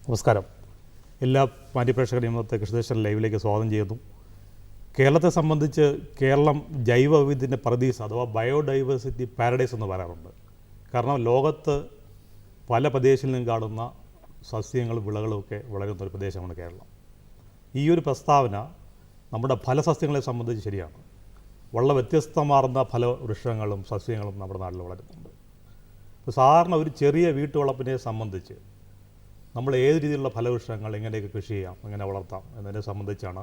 നമസ്കാരം. എല്ലാ മാന്യപ്രേക്ഷകരെയും ഇന്നത്തെ കൃഷിദേശം ലൈവിലേക്ക് സ്വാഗതം ചെയ്യുന്നു. കേരളത്തെ സംബന്ധിച്ച് കേരളം ജൈവ വൈവിധ്യത്തിൻ്റെ പർദീസ് അഥവാ ബയോഡൈവേഴ്സിറ്റി പാരഡൈസ് എന്ന് പറയാറുണ്ട്. കാരണം ലോകത്ത് പല പ്രദേശങ്ങളിൽ നിന്നും കാണുന്ന സസ്യങ്ങളും വിളകളുമൊക്കെ വളരുന്ന ഒരു പ്രദേശമാണ് കേരളം. ഈ ഒരു പ്രസ്താവന നമ്മുടെ ഫലസസ്യങ്ങളെ സംബന്ധിച്ച് ശരിയാണ്. വളരെ വ്യത്യസ്തമാർന്ന ഫലവൃക്ഷങ്ങളും സസ്യങ്ങളും നമ്മുടെ നാട്ടിൽ വളരുന്നുണ്ട്. ഇപ്പോൾ സാധാരണ ഒരു ചെറിയ വീട്ടുവളപ്പിനെ സംബന്ധിച്ച് നമ്മൾ ഏത് രീതിയിലുള്ള ഫലവൃക്ഷങ്ങൾ എങ്ങനെയൊക്കെ കൃഷി ചെയ്യാം, എങ്ങനെ വളർത്താം എന്നതിനെ സംബന്ധിച്ചാണ്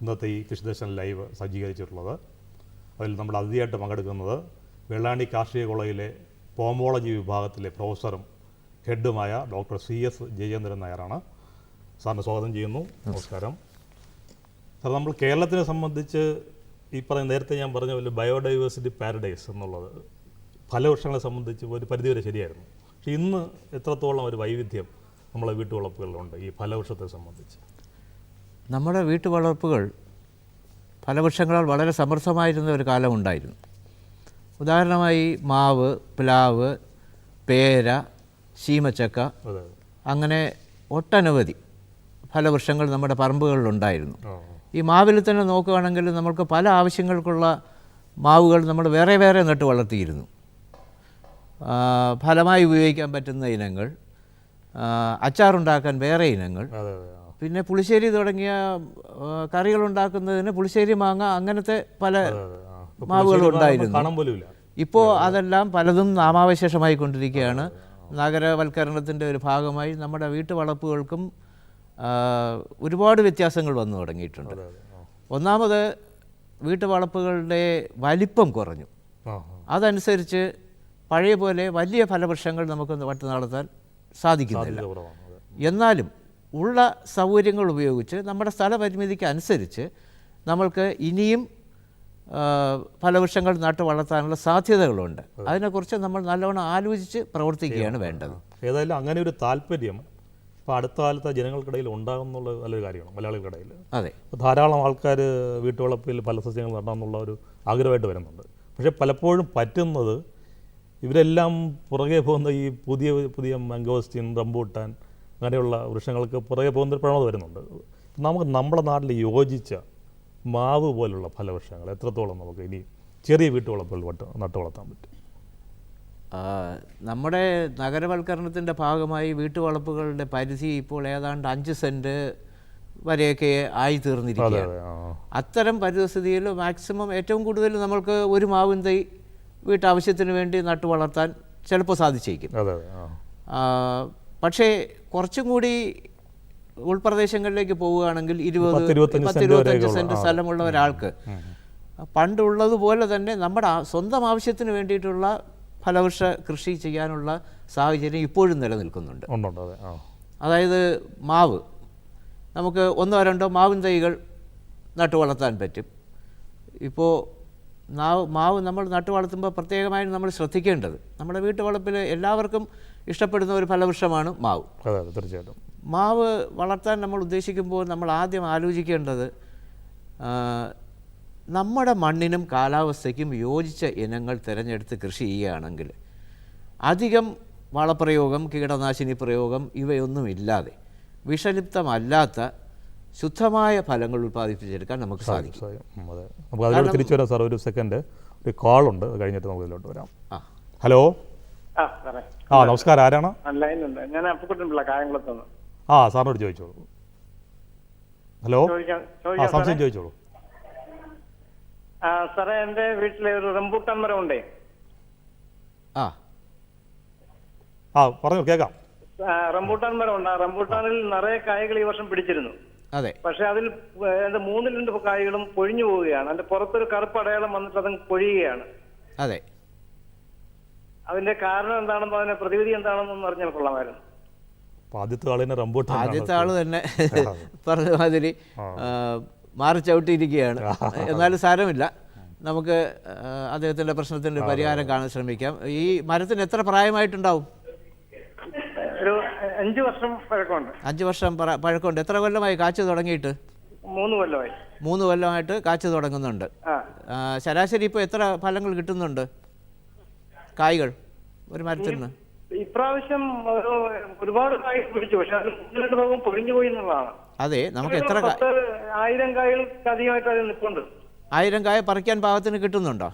ഇന്നത്തെ ഈ കൃഷിദേശം ലൈവ് സജ്ജീകരിച്ചിട്ടുള്ളത്. അതിൽ നമ്മൾ അതിഥിയായിട്ട് പങ്കെടുക്കുന്നത് വെള്ളാണി കാർഷിക കോളേജിലെ പോമോളജി വിഭാഗത്തിലെ പ്രൊഫസറും ഹെഡുമായ ഡോക്ടർ CS ജയചന്ദ്രൻ നായരാണ്. സാറിന് സ്വാഗതം ചെയ്യുന്നു. നമസ്കാരം സാർ. നമ്മൾ കേരളത്തിനെ സംബന്ധിച്ച് ഈ പറയുന്ന നേരത്തെ ഞാൻ പറഞ്ഞ പോലെ ബയോഡൈവേഴ്സിറ്റി പാരഡൈസ് എന്നുള്ളത് ഫലവൃക്ഷങ്ങളെ സംബന്ധിച്ച് ഒരു പരിധിവരെ ശരിയായിരുന്നു. പക്ഷേ ഇന്ന് എത്രത്തോളം ഒരു വൈവിധ്യം നമ്മളെ വീട്ടുവളപ്പുകളിലുണ്ട് ഈ ഫലവൃക്ഷത്തെ സംബന്ധിച്ച്? നമ്മുടെ വീട്ടുവളർപ്പുകൾ ഫലവൃക്ഷങ്ങളാൽ വളരെ സമൃദ്ധമായിരുന്ന ഒരു കാലമുണ്ടായിരുന്നു. ഉദാഹരണമായി മാവ്, പ്ലാവ്, പേര, ശീമച്ചക്ക, അങ്ങനെ ഒട്ടനവധി ഫലവൃക്ഷങ്ങൾ നമ്മുടെ പറമ്പുകളിലുണ്ടായിരുന്നു. ഈ മാവിൽ തന്നെ നോക്കുകയാണെങ്കിൽ നമ്മൾക്ക് പല ആവശ്യങ്ങൾക്കുള്ള മാവുകൾ നമ്മൾ വേറെ വേറെ നട്ട് വളർത്തിയിരുന്നു. ഫലമായി ഉപയോഗിക്കാൻ പറ്റുന്ന ഇനങ്ങൾ, അച്ചാറുണ്ടാക്കാൻ വേറെ ഇനങ്ങൾ, പിന്നെ പുളിശ്ശേരി തുടങ്ങിയ കറികളുണ്ടാക്കുന്നതിന് പുളിശ്ശേരി മാങ്ങ, അങ്ങനത്തെ പല മാവുകളുണ്ടായിരുന്നു. ഇപ്പോൾ അതെല്ലാം പലതും നാമാവശേഷമായി കൊണ്ടിരിക്കുകയാണ്. നഗരവൽക്കരണത്തിൻ്റെ ഒരു ഭാഗമായി നമ്മുടെ വീട്ടുവളപ്പുകൾക്കും ഒരുപാട് വ്യത്യാസങ്ങൾ വന്നു തുടങ്ങിയിട്ടുണ്ട്. ഒന്നാമത് വീട്ടുവളപ്പുകളുടെ വലിപ്പം കുറഞ്ഞു. അതനുസരിച്ച് പഴയ പോലെ വലിയ ഫലവൃക്ഷങ്ങൾ നമുക്ക് നട്ടു നടത്താൻ സാധിക്കുന്നില്ല. എന്നാലും ഉള്ള സൗകര്യങ്ങൾ ഉപയോഗിച്ച് നമ്മുടെ സ്ഥലപരിമിതിക്ക് അനുസരിച്ച് നമ്മൾക്ക് ഇനിയും ഫലവൃക്ഷങ്ങൾ നട്ടു വളർത്താനുള്ള സാധ്യതകളുണ്ട്. അതിനെക്കുറിച്ച് നമ്മൾ നല്ലവണ്ണം ആലോചിച്ച് പ്രവർത്തിക്കുകയാണ് വേണ്ടത്. ഏതായാലും അങ്ങനെ ഒരു താല്പര്യം ഇപ്പോൾ അടുത്ത കാലത്ത് ജനങ്ങൾക്കിടയിൽ ഉണ്ടാകുന്നുള്ള നല്ലൊരു കാര്യമാണ്. മലയാളികൾക്കിടയിൽ അതെ, ധാരാളം ആൾക്കാർ വീട്ടുവളപ്പിൽ ഫലസസ്യങ്ങൾ നടണമെന്നുള്ള ഒരു ആഗ്രഹമായിട്ട് വരുന്നുണ്ട്. പക്ഷേ പലപ്പോഴും പറ്റുന്നത് ഇവരെല്ലാം പുറകെ പോകുന്ന ഈ പുതിയ പുതിയ മാംഗോസ്റ്റീൻ, റംബൂട്ടാൻ അങ്ങനെയുള്ള വൃക്ഷങ്ങൾക്ക് പുറകെ പോകുന്നൊരു പ്രവണത വരുന്നുണ്ട്. നമുക്ക് നമ്മുടെ നാട്ടിൽ യോജിച്ച മാവ് പോലുള്ള ഫലവൃക്ഷങ്ങൾ എത്രത്തോളം നമുക്ക് ഇനി ചെറിയ വീട്ടുവളപ്പുകൾ നട്ടു വളർത്താൻ പറ്റും? നമ്മുടെ നഗരവൽക്കരണത്തിൻ്റെ ഭാഗമായി വീട്ടുവളപ്പുകളുടെ പരിധി ഇപ്പോൾ ഏതാണ്ട് 5 സെൻറ്റ് വരെയൊക്കെ ആയി തീർന്നിരിക്കുകയാണ്. അത്തരം പരിസ്ഥിതിയിൽ മാക്സിമം ഏറ്റവും കൂടുതൽ നമ്മൾക്ക് ഒരു മാവിൻ തൈ വീട്ടാവശ്യത്തിന് വേണ്ടി നട്ടു വളർത്താൻ ചിലപ്പോൾ സാധിച്ചേക്കും. പക്ഷേ കുറച്ചും കൂടി ഉൾപ്രദേശങ്ങളിലേക്ക് പോവുകയാണെങ്കിൽ 20-25 സെൻറ്റ് സ്ഥലമുള്ള ഒരാൾക്ക് പണ്ടുള്ളതുപോലെ തന്നെ നമ്മുടെ സ്വന്തം ആവശ്യത്തിന് വേണ്ടിയിട്ടുള്ള ഫലവൃക്ഷ കൃഷി ചെയ്യാനുള്ള സാഹചര്യം ഇപ്പോഴും നിലനിൽക്കുന്നുണ്ട്. അതായത് മാവ്, നമുക്ക് 1-2 മാവിൻ തൈകൾ നട്ടു വളർത്താൻ പറ്റും. ഇപ്പോൾ മാവ് നമ്മൾ നട്ടു വളർത്തുമ്പോൾ പ്രത്യേകമായി നമ്മൾ ശ്രദ്ധിക്കേണ്ടത്, നമ്മുടെ വീട്ടുവളപ്പിൽ എല്ലാവർക്കും ഇഷ്ടപ്പെടുന്ന ഒരു ഫലവൃക്ഷമാണ് മാവ്. തീർച്ചയായിട്ടും മാവ് വളർത്താൻ നമ്മൾ ഉദ്ദേശിക്കുമ്പോൾ നമ്മൾ ആദ്യം ആലോചിക്കേണ്ടത് നമ്മുടെ മണ്ണിനും കാലാവസ്ഥയ്ക്കും യോജിച്ച ഇനങ്ങൾ തിരഞ്ഞെടുത്ത് കൃഷി ചെയ്യുകയാണെങ്കിൽ അധികം വളപ്രയോഗം, കീടനാശിനി പ്രയോഗം ഇവയൊന്നുമില്ലാതെ വിഷലിപ്തമല്ലാത്ത ശുദ്ധമായ ഫലങ്ങൾ ഉൽപ്പാദിപ്പിച്ചെടുക്കാൻ നമുക്ക് സാധിക്കും. നമുക്ക് അതിലോട്ട് തിരിച്ചു വരാം സാർ. ഒരു സെക്കൻഡ്, ഒരു കോളുണ്ട്, കഴിഞ്ഞിട്ട് നമുക്ക് ഇതിലോട്ട് വരാം. ഹലോ. നമസ്കാരം. ആരാണ്? ഞാൻ അപ്പുക്കുട്ടൻപിള്ള, കായംകുളത്തുനിന്ന്. സാറിനോട് ചോദിച്ചോളൂ. ഹലോ, സംശയം ചോദിച്ചോളൂ. സാറേ, എൻ്റെ വീട്ടിലെ ഒരു റംബൂട്ടാൻ മരം ഉണ്ടേ. പറഞ്ഞു കേൾക്കാം. റംബൂട്ടാൻ മരം ഉണ്ട്. റംബൂട്ടാനിൽ നിറയെ കായകൾ ഈ വർഷം പിടിച്ചിരുന്നു. അതെ. പക്ഷെ അതിൽ 3-2 കായകളും പൊഴിഞ്ഞു പോവുകയാണ്. അതിന്റെ പുറത്തൊരു കറുപ്പ് അടയാളം വന്നിട്ട് അത് പൊഴിയുകയാണ്. അതെ. അതിന്റെ കാരണം എന്താണെന്നോ അതിന്റെ പ്രതിവിധി എന്താണെന്നൊന്നും അറിഞ്ഞാൽ കൊള്ളാമായിരുന്നു. ആദ്യത്തെ ആള് തന്നെ പറഞ്ഞ മാതിരി മാറി ചവിട്ടിയിരിക്കുകയാണ്. എന്നാലും സാരമില്ല, നമുക്ക് അദ്ദേഹത്തിന്റെ പ്രശ്നത്തിന്റെ പരിഹാരം കാണാൻ ശ്രമിക്കാം. ഈ മരത്തിന് എത്ര പ്രായമായിട്ടുണ്ടാവും? ഒരു 5 വർഷം പഴക്കമുണ്ട്. 5 വർഷം പഴക്കമുണ്ട്. എത്ര കൊല്ലമായി കാച്ചു തുടങ്ങിയിട്ട്? 3 കൊല്ലമായി. 3 കൊല്ലമായിട്ട് കാച്ചു തുടങ്ങുന്നുണ്ട്. ശരാശരി ഇപ്പോൾ എത്ര ഫലങ്ങൾ കിട്ടുന്നുണ്ട്, കായ്കൾ ഒരു മരത്തിൽ നിന്ന്? ഇപ്രാവശ്യം ഒരുപാട് കായ് പിടിച്ചു, പക്ഷെ അത് 1-2 ഭാഗം പൊഴിഞ്ഞു പോയി എന്നുള്ളതാണ്. അതെ, നമുക്ക് എത്ര 1000 കായകൾക്ക് അധികമായിട്ട് അത് നിൽപ്പുണ്ട്. 1000 കായ പറിക്കാൻ പാകത്തിന് കിട്ടുന്നുണ്ടോ?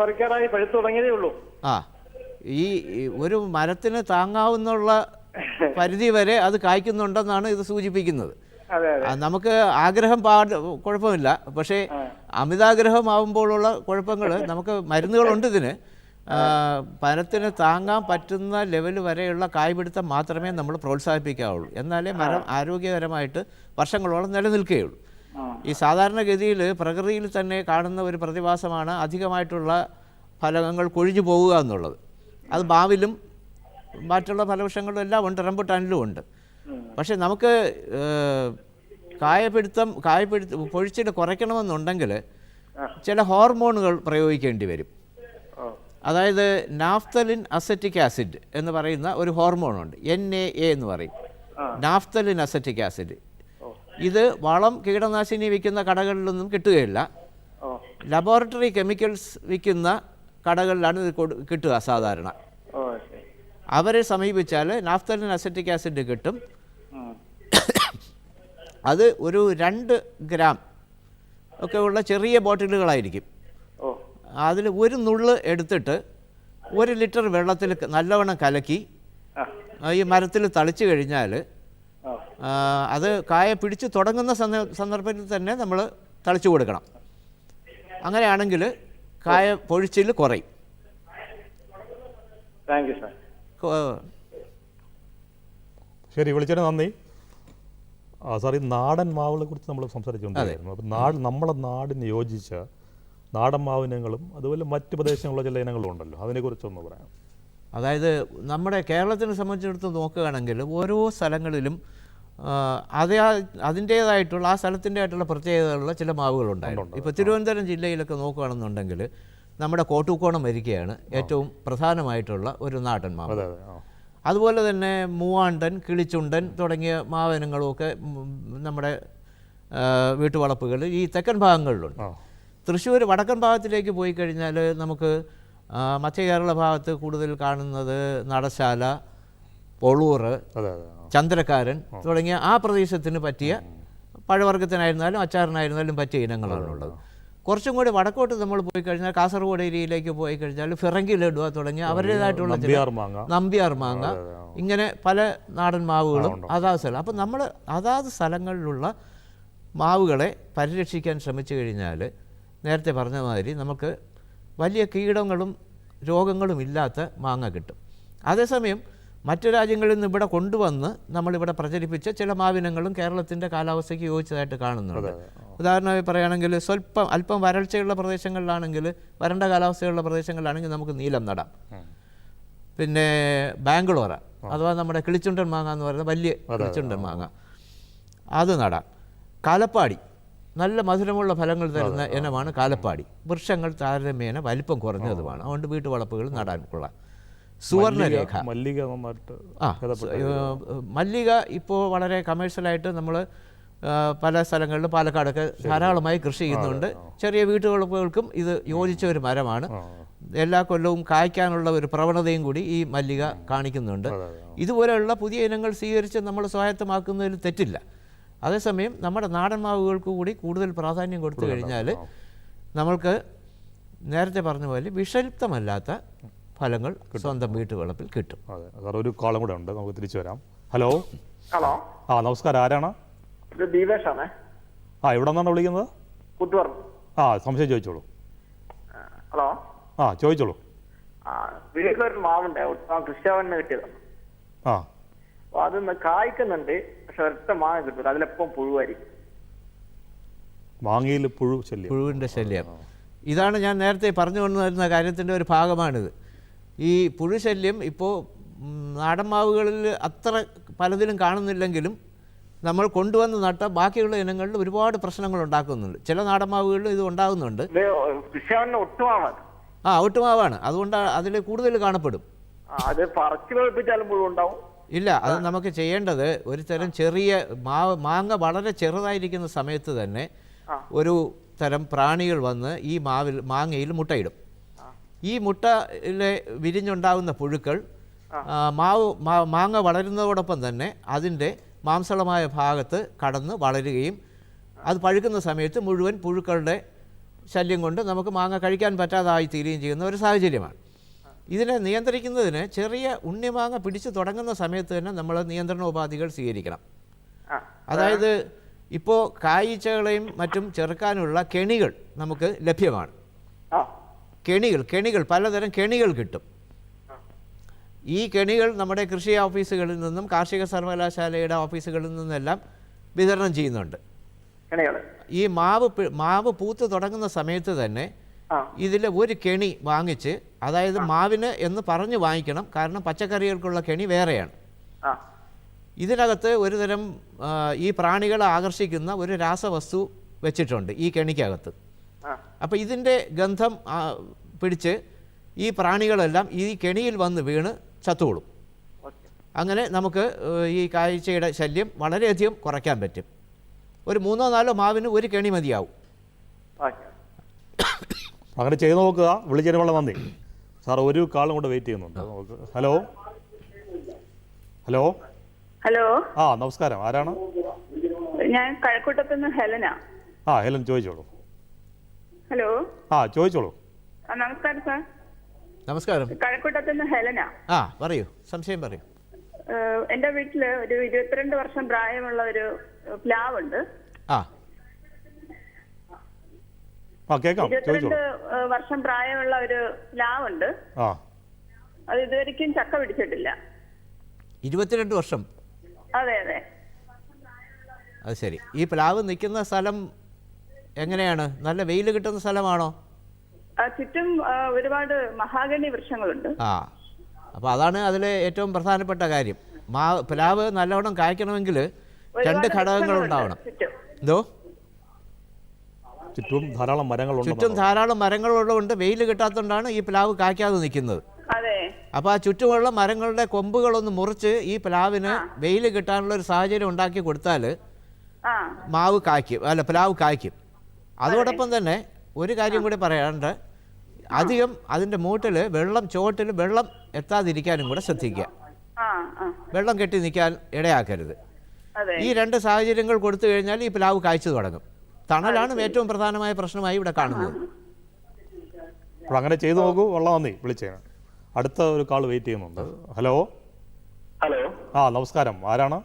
പറിക്കാറായി, പഴുത്തു തുടങ്ങിയതേ ഉള്ളൂ. ആ, ഈ ഒരു മരത്തിന് താങ്ങാവുന്നുള്ള പരിധി വരെ അത് കായ്ക്കുന്നുണ്ടെന്നാണ് ഇത് സൂചിപ്പിക്കുന്നത്. നമുക്ക് ആഗ്രഹം കുഴപ്പമില്ല, പക്ഷേ അമിതാഗ്രഹമാവുമ്പോഴുള്ള കുഴപ്പങ്ങൾ നമുക്ക് മരുന്നുകളുണ്ട് ഇതിന്. മരത്തിന് താങ്ങാൻ പറ്റുന്ന ലെവൽ വരെയുള്ള കായ്പിടുത്തം മാത്രമേ നമ്മൾ പ്രോത്സാഹിപ്പിക്കാവുള്ളൂ. എന്നാലേ മരം ആരോഗ്യകരമായിട്ട് വർഷങ്ങളോളം നിലനിൽക്കുകയുള്ളൂ. ഈ സാധാരണഗതിയിൽ പ്രകൃതിയിൽ തന്നെ കാണുന്ന ഒരു പ്രതിഭാസമാണ് അധികമായിട്ടുള്ള ഫലങ്ങൾ കൊഴിഞ്ഞു പോവുക എന്നുള്ളത്. അത് മാവിലും മറ്റുള്ള ഫലവൃക്ഷങ്ങളിലും എല്ലാം ഉണ്ട്, റംബുട്ടാനിലും ഉണ്ട്. പക്ഷേ നമുക്ക് പൊഴിച്ചിൽ കുറയ്ക്കണമെന്നുണ്ടെങ്കിൽ ചില ഹോർമോണുകൾ പ്രയോഗിക്കേണ്ടി വരും. അതായത് നാഫ്തലിൻ അസറ്റിക് ആസിഡ് എന്ന് പറയുന്ന ഒരു ഹോർമോണുണ്ട്, NAA എന്ന് പറയും, നാഫ്തലിൻ അസറ്റിക് ആസിഡ്. ഇത് വളം കീടനാശിനി വിൽക്കുന്ന കടകളിലൊന്നും കിട്ടുകയില്ല. ലബോറട്ടറി കെമിക്കൽസ് വിൽക്കുന്ന കടകളിലാണ് ഇത് കിട്ടുക സാധാരണ. അവരെ സമീപിച്ചാൽ നാഫ്തലിൻ അസറ്റിക് ആസിഡ് കിട്ടും. അത് ഒരു 2 ഗ്രാം ഒക്കെ ഉള്ള ചെറിയ ബോട്ടിലുകളായിരിക്കും. അതിൽ ഒരു നുള്ള് എടുത്തിട്ട് 1 ലിറ്റർ വെള്ളത്തിൽ നല്ലവണ്ണം കലക്കി ഈ മരത്തിൽ തളിച്ചു കഴിഞ്ഞാൽ അത് കായ പിടിച്ച് തുടങ്ങുന്ന സന്ദർഭത്തിൽ തന്നെ നമ്മൾ തളിച്ചു കൊടുക്കണം. അങ്ങനെയാണെങ്കിൽ കായ പൊഴിച്ചിൽ കുറയും. ശരി, വിളിച്ചതിന് നന്ദി. സാർ, ഈ നാടൻ മാവുകളെ കുറിച്ച് നമ്മൾ സംസാരിച്ചുകൊണ്ടിരിക്കുന്നു. അപ്പം നമ്മുടെ നാടിന് യോജിച്ച നാടൻ മാവിനങ്ങളും അതുപോലെ മറ്റ് പ്രദേശങ്ങളിലുള്ള ചില ഇനങ്ങളും ഉണ്ടല്ലോ, അതിനെക്കുറിച്ചൊന്ന് പറയാം. അതായത് നമ്മുടെ കേരളത്തിനെ സംബന്ധിച്ചിടത്തോളം നോക്കുകയാണെങ്കിൽ ഓരോ സ്ഥലങ്ങളിലും അതിൻ്റേതായിട്ടുള്ള ആ സ്ഥലത്തിൻ്റെതായിട്ടുള്ള പ്രത്യേകതകളുള്ള ചില മാവുകളുണ്ടായിരുന്നു. ഇപ്പോൾ തിരുവനന്തപുരം ജില്ലയിലൊക്കെ നോക്കുകയാണെന്നുണ്ടെങ്കിൽ നമ്മുടെ കോട്ടൂക്കോണം വരിക്കയാണ് ഏറ്റവും പ്രധാനമായിട്ടുള്ള ഒരു നാടൻ മാവ്. അതുപോലെ തന്നെ മൂവാണ്ടൻ, കിളിച്ചുണ്ടൻ തുടങ്ങിയ മാവിനങ്ങളുമൊക്കെ നമ്മുടെ വീട്ടുവളപ്പുകൾ ഈ തെക്കൻ ഭാഗങ്ങളിലുണ്ട്. തൃശ്ശൂർ വടക്കൻ ഭാഗത്തിലേക്ക് പോയി കഴിഞ്ഞാൽ നമുക്ക് മധ്യ കേരള ഭാഗത്ത് കൂടുതൽ കാണുന്നത് നടശാല, പൊളൂർ, ചന്ദ്രക്കാരൻ തുടങ്ങിയ ആ പ്രദേശത്തിന് പറ്റിയ പഴവർഗ്ഗത്തിനായിരുന്നാലും അച്ചാറിനായിരുന്നാലും പറ്റിയ ഇനങ്ങളാണുള്ളത്. കുറച്ചും കൂടി വടക്കോട്ട് നമ്മൾ പോയി കഴിഞ്ഞാൽ കാസർഗോഡ് ഏരിയയിലേക്ക് പോയി കഴിഞ്ഞാൽ ഫിറങ്കി ലഡുവ തുടങ്ങിയ അവരുടേതായിട്ടുള്ള നമ്പ്യാർ മാങ്ങ, ഇങ്ങനെ പല നാടൻ മാവുകളും അതാത് സ്ഥലം. അപ്പം നമ്മൾ അതാത് സ്ഥലങ്ങളിലുള്ള മാവുകളെ പരിരക്ഷിക്കാൻ ശ്രമിച്ചു കഴിഞ്ഞാൽ നേരത്തെ പറഞ്ഞ മാതിരി നമുക്ക് വലിയ കീടങ്ങളും രോഗങ്ങളും ഇല്ലാത്ത മാങ്ങ കിട്ടും. അതേസമയം മറ്റു രാജ്യങ്ങളിൽ നിന്ന് ഇവിടെ കൊണ്ടുവന്ന് നമ്മളിവിടെ പ്രചരിപ്പിച്ച ചില മാവിനങ്ങളും കേരളത്തിൻ്റെ കാലാവസ്ഥയ്ക്ക് യോജിച്ചതായിട്ട് കാണുന്നുണ്ട്. ഉദാഹരണമായി പറയുകയാണെങ്കിൽ അല്പം വരൾച്ചയുള്ള പ്രദേശങ്ങളിലാണെങ്കിൽ, വരണ്ട കാലാവസ്ഥയുള്ള പ്രദേശങ്ങളിലാണെങ്കിൽ നമുക്ക് നീലം നടാം. പിന്നെ ബാംഗ്ലൂർ അഥവാ നമ്മുടെ കിളിച്ചുണ്ടൻ മാങ്ങ എന്ന് പറയുന്ന വലിയ കിളിച്ചുണ്ടൻ മാങ്ങ അത് നടാം. കാലപ്പാടി നല്ല മധുരമുള്ള ഫലങ്ങൾ തരുന്ന ഇനമാണ് കാലപ്പാടി. വൃക്ഷങ്ങൾ താരതമ്യേന വലിപ്പം കുറഞ്ഞതുമാണ്, അതുകൊണ്ട് വീട്ടുവളപ്പുകൾ നടാൻ കൊള്ളാം. സുവർണരേഖ, മല്ലിക ഇപ്പോൾ വളരെ കമേഴ്ഷ്യലായിട്ട് നമ്മൾ പല സ്ഥലങ്ങളിലും പാലക്കാടൊക്കെ ധാരാളമായി കൃഷി ചെയ്യുന്നുണ്ട്. ചെറിയ വീട്ടുവളപ്പുകൾക്കും ഇത് യോജിച്ച ഒരു മരമാണ്. എല്ലാ കൊല്ലവും കായ്ക്കാനുള്ള ഒരു പ്രവണതയും കൂടി ഈ മല്ലിക കാണിക്കുന്നുണ്ട്. ഇതുപോലെയുള്ള പുതിയ ഇനങ്ങൾ സ്വീകരിച്ച് നമ്മൾ സ്വായത്തമാക്കുന്നതിൽ തെറ്റില്ല. അതേസമയം നമ്മുടെ നാടൻ മാവുകൾക്ക് കൂടി കൂടുതൽ പ്രാധാന്യം കൊടുത്തു കഴിഞ്ഞാൽ നമ്മൾക്ക് നേരത്തെ പറഞ്ഞ പോലെ വിഷലിപ്തമല്ലാത്ത ഫലങ്ങൾ സ്വന്തം വീട്ടുവളപ്പിൽ കിട്ടും. അതെ, ഒരു കോളം കൂടെ ഉണ്ട്, നമുക്ക് തിരിച്ചു വരാം. ഹലോ. ഹലോ. നമസ്കാരം, ആരാണ്? ഇത് ദീപേഷാണേ. എവിടെ നിന്നാണ് വിളിക്കുന്നത്? കുത്തുപറമ്പ്. സംശയം ചോദിച്ചോളൂ. ഹലോ. ചോദിച്ചോളൂ. വീട്ടിലൊരു മാവുണ്ട്, കൃഷിഭവനിൽ കിട്ടിയതാണ്. അപ്പോൾ അതൊന്ന് കായ്ക്കുന്നുണ്ട്, പക്ഷെ ഒരൊറ്റ മാങ്ങ കിട്ടും, അതിലെപ്പം പുഴുവായിരിക്കും. മാങ്ങയിൽ പുഴുവിൻ്റെ ശല്യം. ഇതാണ് ഞാൻ നേരത്തെ പറഞ്ഞു കൊണ്ടുവരുന്ന കാര്യത്തിൻ്റെ ഒരു ഭാഗമാണിത്. ഈ പുഴുശല്യം ഇപ്പോൾ നാടൻ മാവുകളിൽ അത്ര പലതിലും കാണുന്നില്ലെങ്കിലും നമ്മൾ കൊണ്ടുവന്ന് നട്ട ബാക്കിയുള്ള ഇനങ്ങളിൽ ഒരുപാട് പ്രശ്നങ്ങൾ ഉണ്ടാക്കുന്നുണ്ട്. ചില നാടൻ മാവുകളിൽ ഇത് ഉണ്ടാകുന്നുണ്ട്. ഒട്ടുമാവാണ്, അതുകൊണ്ട് അതിൽ കൂടുതൽ കാണപ്പെടും. ഇല്ല, അത് നമുക്ക് ചെയ്യേണ്ടത് ഒരു തരം ചെറിയ മാങ്ങ വളരെ ചെറുതായിരിക്കുന്ന സമയത്ത് തന്നെ ഒരു തരം പ്രാണികൾ വന്ന് ഈ മാങ്ങയിൽ മുട്ടയിടും. ഈ മുട്ടയിലെ വിരിഞ്ഞുണ്ടാകുന്ന പുഴുക്കൾ മാങ്ങ വളരുന്നതോടൊപ്പം തന്നെ അതിൻ്റെ മാംസളമായ ഭാഗത്ത് കടന്ന് വളരുകയും അത് പഴുക്കുന്ന സമയത്ത് മുഴുവൻ പുഴുക്കളുടെ ശല്യം കൊണ്ട് നമുക്ക് മാങ്ങ കഴിക്കാൻ പറ്റാതായി തീരുകയും ചെയ്യുന്ന ഒരു സാഹചര്യമാണ്. ഇതിനെ നിയന്ത്രിക്കുന്നതിന് ചെറിയ ഉണ്ണിമാങ്ങ പിടിച്ചു തുടങ്ങുന്ന സമയത്ത് തന്നെ നമ്മൾ നിയന്ത്രണോപാധികൾ സ്വീകരിക്കണം. അതായത് ഇപ്പോൾ കായ്ച്ചകളെയും മറ്റും ചെറുക്കാനുള്ള കെണികൾ നമുക്ക് ലഭ്യമാണ്. കെണികൾ പലതരം കെണികൾ കിട്ടും. ഈ കെണികൾ നമ്മുടെ കൃഷി ഓഫീസുകളിൽ നിന്നും കാർഷിക സർവകലാശാലയുടെ ഓഫീസുകളിൽ നിന്നെല്ലാം വിതരണം ചെയ്യുന്നുണ്ട്. ഈ മാവ് പൂത്ത് തുടങ്ങുന്ന സമയത്ത് തന്നെ ഇതിൽ ഒരു കെണി വാങ്ങിച്ച്, അതായത് മാവിന് എന്ന് പറഞ്ഞ് വാങ്ങിക്കണം, കാരണം പച്ചക്കറികൾക്കുള്ള കെണി വേറെയാണ്. ഇതിനകത്ത് ഒരുതരം ഈ പ്രാണികളെ ആകർഷിക്കുന്ന ഒരു രാസവസ്തു വെച്ചിട്ടുണ്ട് ഈ കെണിക്കകത്ത്. അപ്പോൾ ഇതിൻ്റെ ഗന്ധം പിടിച്ച് ഈ പ്രാണികളെല്ലാം ഈ കെണിയിൽ വന്ന് വീണ് ചത്തുകൊള്ളും. അങ്ങനെ നമുക്ക് ഈ കായ്ച്ചയുടെ ശല്യം വളരെയധികം കുറയ്ക്കാൻ പറ്റും. ഒരു 3-4 മാവിന് ഒരു കെണി മതിയാവും. അങ്ങനെ ചെയ്ത് നോക്കുക. വിളിച്ചതിന് വളരെ നന്ദി സാർ. ഒരു കാളും കൊണ്ട് വെയിറ്റ് ചെയ്യുന്നുണ്ട്. Hello hello hello. നമസ്കാരം. ആരാണ്? ഞാൻ കഴക്കൂട്ടത്തു നിന്ന് ഹെലന. ഹെലൻ ചോദിച്ചോളൂ. ഹലോ. ചോദിച്ചോളൂ. നമസ്കാരം സാർ. നമസ്കാരം. കഴക്കൂട്ടത്തു നിന്ന് ഹെലന. പറയൂ, സംശയം പറയൂ. എന്റെ വീട്ടില് ഒരു 22 വർഷം പ്രായമുള്ള ഒരു പ്ലാവുണ്ട്. 22 വർഷം പ്രായമുള്ള ഒരു പ്ലാവുണ്ട്. അത് ഇതുവരെയ്ക്കും ചക്ക പിടിച്ചിട്ടില്ല. 22 വർഷം? അതെ അതെ. അത് ശരി. ഈ പ്ലാവ് നിൽക്കുന്ന സ്ഥലം എങ്ങനെയാണ്? നല്ല വെയിൽ കിട്ടുന്ന സ്ഥലമാണോ? ചുറ്റും ഒരുപാട് മഹാഗണി വൃക്ഷങ്ങളുണ്ട്. അപ്പോൾ അതാണ് അതിലെ ഏറ്റവും പ്രധാനപ്പെട്ട കാര്യം. പ്ലാവ് നല്ലവണ്ണം കായ്ക്കണമെങ്കിൽ 2 ഘടകങ്ങൾ ഉണ്ടാവണം. എന്തോ? ചുറ്റും ധാരാളം മരങ്ങളുള്ളതുകൊണ്ട് വെയിൽ കിട്ടാത്തതുകൊണ്ടാണ് ഈ പ്ലാവ് കായ്ക്കാതെ നിൽക്കുന്നത്. അപ്പോൾ ആ ചുറ്റുമുള്ള മരങ്ങളുടെ കൊമ്പുകളൊന്ന് മുറിച്ച് ഈ പ്ലാവിന് വെയിൽ കിട്ടാനുള്ള ഒരു സാഹചര്യം ഉണ്ടാക്കി കൊടുത്താൽ പ്ലാവ് കായ്ക്കും. അതോടൊപ്പം തന്നെ ഒരു കാര്യം കൂടി പറയാനുണ്ട്. അധികം അതിൻ്റെ ചോട്ടിൽ വെള്ളം എത്താതിരിക്കാനും കൂടെ ശ്രദ്ധിക്കുക. വെള്ളം കെട്ടി നിൽക്കാൻ ഇടയാക്കരുത്. ഈ 2 സാഹചര്യങ്ങൾ കൊടുത്തു കഴിഞ്ഞാൽ ഈ പ്ലാവ് കായ്ച്ചു തുടങ്ങും. തണലാണ് ഏറ്റവും പ്രധാനമായ പ്രശ്നമായി ഇവിടെ കാണുന്നത്. അങ്ങനെ ചെയ്തു നോക്കൂ. വളരെ നന്ദി വിളിച്ചേ. അടുത്ത ഒരു കാൾ വെയിറ്റ് ചെയ്യുന്നുണ്ട്. Hello hello. നമസ്കാരം. ആരാണ്?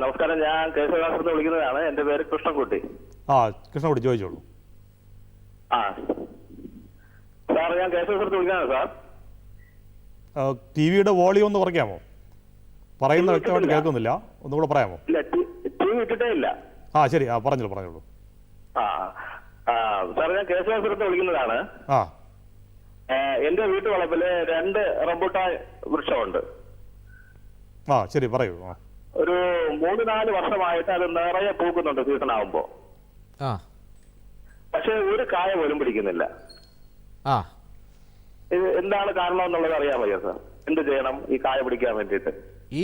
നമസ്കാരം. ഞാൻ കേശവദാസത്ത് വിളിക്കുന്നതാണ്. എൻ്റെ പേര് കൃഷ്ണൻകുട്ടി. കൃഷ്ണൻകുട്ടി ചോദിച്ചോളൂ. സാർ, ഞാൻ കേശവദാസത്ത് വിളിക്കുന്നതാണ് സാർ. ടിവിയുടെ വോളിയം ഒന്ന് കുറയ്ക്കാമോ? പറയുന്ന വ്യക്തമായിട്ട് കേൾക്കുന്നില്ല. ഒന്നുകൂടെ പറയാമോ? ഇല്ല, ടി വി ഇട്ടിട്ടേ ഇല്ല. ശരി, പറഞ്ഞോളൂ. സാർ, ഞാൻ കേശവദാസത്ത് വിളിക്കുന്നതാണ്. എന്റെ വീട്ടുവളപ്പില് 2 റംബൂട്ടാൻ വൃക്ഷമുണ്ട്. ശരി, പറയൂ. ഒരു 3-4 വർഷമായിട്ട് അത് നിറയെ പൂക്കുന്നുണ്ട് സീസൺ ആവുമ്പോ. പക്ഷെ ഒരു കായ പോലും പിടിക്കുന്നില്ല. ഇത് എന്താണ് കാരണം എന്നുള്ളത് അറിയാൻ വയ്യ സാർ. എന്ത് ചെയ്യണം ഈ കായ പിടിക്കാൻ വേണ്ടിയിട്ട്? ഈ